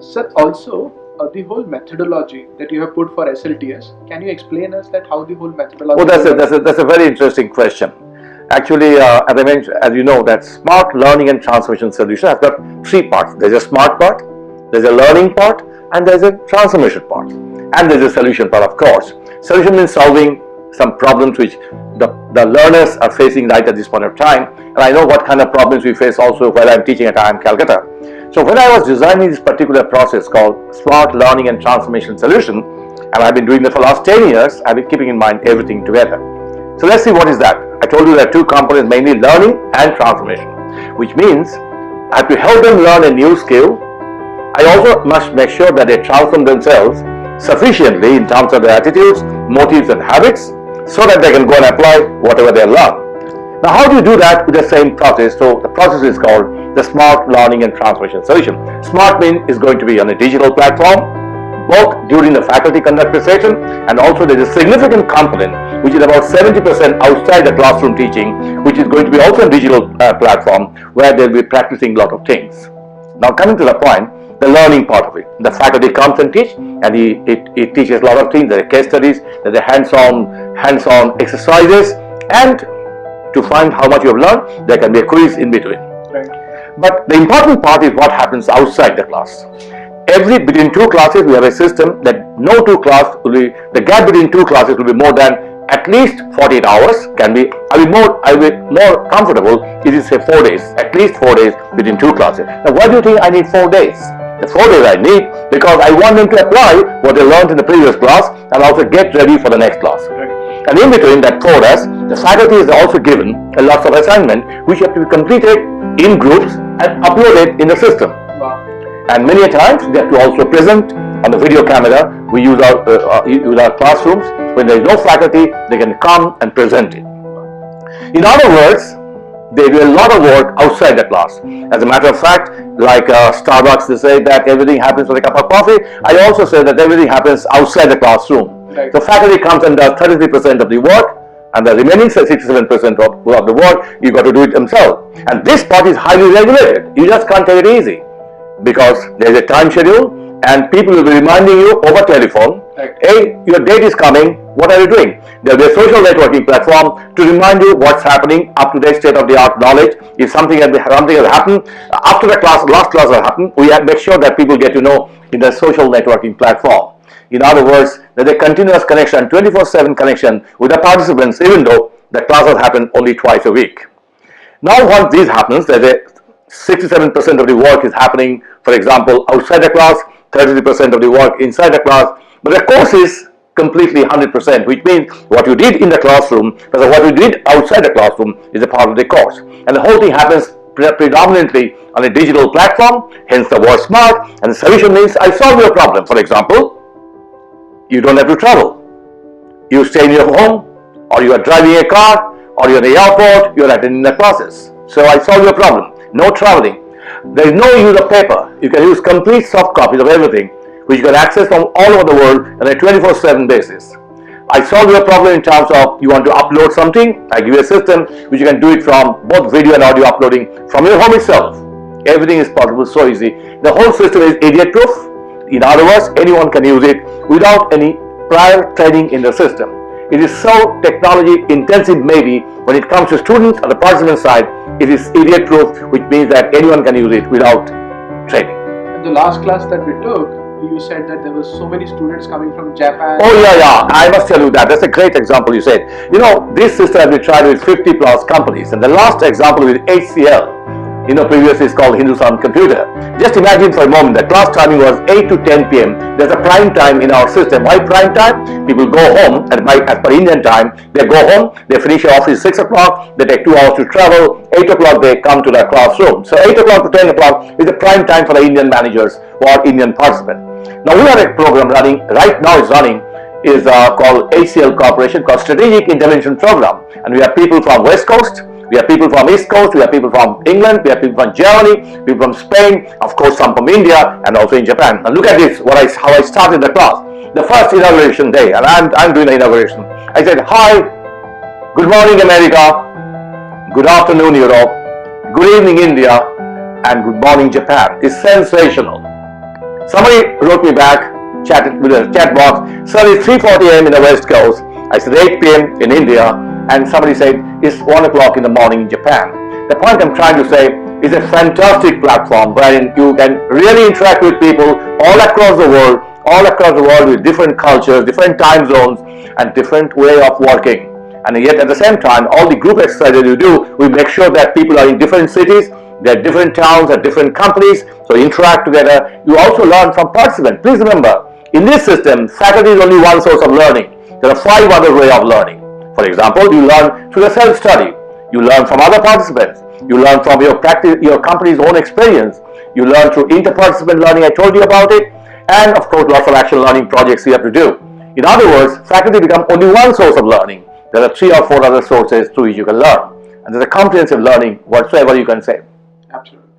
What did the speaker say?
Sir, also the whole methodology that you have put for SLTS, can you explain us that how the whole methodology? Oh, that's a very interesting question. Actually, as I mentioned, as you know, that smart learning and transformation solution has got three parts. There's a smart part, there's a learning part, and there's a transformation part. And there's a solution part, of course. Solution means solving some problems which the learners are facing right at this point of time. And I know what kind of problems we face also while I'm teaching at IIM Calcutta. So when I was designing this particular process called Smart Learning and Transformation Solution, and I've been doing that for the last 10 years, I've been keeping in mind everything together. So let's see what is that. I told you there are two components, mainly learning and transformation, which means I have to help them learn a new skill. I also must make sure that they transform themselves sufficiently in terms of their attitudes, motives and habits, so that they can go and apply whatever they learn. Now, how do you do that with the same process? So the process is called the Smart Learning and Transformation Solution. Smart means is going to be on a digital platform, both during the faculty conducted session, and also there is a significant component which is about 70% outside the classroom teaching, which is going to be also a digital platform where they'll be practicing a lot of things. Now, coming to the point, the learning part of it. The faculty comes and teach, and he teaches a lot of things. There are case studies, there are hands-on exercises, and to find how much you have learned, there can be a quiz in between. Right. But the important part is what happens outside the class. Between two classes, we have a system that the gap between two classes will be more than at least 48 hours. I'll be more comfortable if you say 4 days, at least 4 days between two classes. Now, why do you think I need 4 days? The 4 days I need because I want them to apply what they learned in the previous class and also get ready for the next class. Right. And in between that 4 days, the faculty is also given a lot of assignment which have to be completed in groups and uploaded in the system. Wow. And many a times they have to also present on the video camera. We use our classrooms. When there is no faculty, they can come and present it. In other words, they do a lot of work outside the class. As a matter of fact, like Starbucks, they say that everything happens with a cup of coffee. I also say that everything happens outside the classroom. Right. So faculty comes and does 33% of the work, and the remaining 67% of the work, you got to do it themselves. And this part is highly regulated. You just can't take it easy because there is a time schedule and people will be reminding you over telephone, right. Hey, your date is coming, what are you doing? There will be a social networking platform to remind you what's happening, up-to-date state-of-the-art knowledge. If something has happened, after the last class has happened, we have to make sure that people get to know in the social networking platform. In other words, there's a continuous connection, 24/7 connection with the participants, even though the classes happen only twice a week. Now, once this happens, there's a 67% of the work is happening, for example, outside the class, 33% of the work inside the class, but the course is completely 100%, which means what you did in the classroom, because what you did outside the classroom is a part of the course. And the whole thing happens predominantly on a digital platform, hence the word smart, and the solution means I solve your problem. For example, you don't have to travel. You stay in your home, or you are driving a car, or you're in the airport, you're attending the classes. So I solve your problem. No traveling. There is no use of paper. You can use complete soft copies of everything, which you can access from all over the world on a 24/7 basis. I solve your problem in terms of you want to upload something. I give you a system which you can do it from both video and audio uploading from your home itself. Everything is possible, so easy. The whole system is idiot proof. In other words, anyone can use it without any prior training in the system. It is so technology intensive, maybe when it comes to students on the participant side, it is idiot proof, which means that anyone can use it without training. In the last class that we took, you said that there were so many students coming from Japan. Oh yeah, I must tell you that. That's a great example you said. You know, this system has been tried with 50 plus companies, and the last example with HCL, previously it's called Hindustan Computer. Just imagine for a moment that class timing was 8 to 10 p.m. There's a prime time in our system. Why prime time? People go home, and as per Indian time, they go home, they finish their office 6 o'clock, they take 2 hours to travel, 8 o'clock they come to their classroom. So 8 o'clock to 10 o'clock is the prime time for the Indian managers or Indian participants. Now we have a program running, right now is running, is called HCL Corporation, called Strategic Intervention Program. And we have people from West Coast, we have people from East Coast, we have people from England, we have people from Germany, people from Spain, of course some from India, and also in Japan. And look at this, how I started the class. The first inauguration day, and I'm doing the inauguration. I said, hi, good morning America, good afternoon Europe, good evening India, and Good Morning Japan is sensational. Somebody wrote me back, chatted with a chat box, sir, it's 3:40 a.m. in the West Coast. I said 8 p.m. in India, and somebody said it's 1 o'clock in the morning in Japan. The point I'm trying to say is a fantastic platform wherein you can really interact with people all across the world with different cultures, different time zones, and different way of working. And yet at the same time, all the group exercises you do, we make sure that people are in different cities, they're different towns, at different companies, so you interact together. You also learn from participants. Please remember, in this system, faculty is only one source of learning. There are 5 other ways of learning. For example, you learn through the self-study. You learn from other participants. You learn from your company's own experience. You learn through inter-participant learning, I told you about it. And of course, lots of action learning projects you have to do. In other words, faculty become only one source of learning. There are 3 or 4 other sources through which you can learn. And there's a comprehensive learning whatsoever you can say. Absolutely.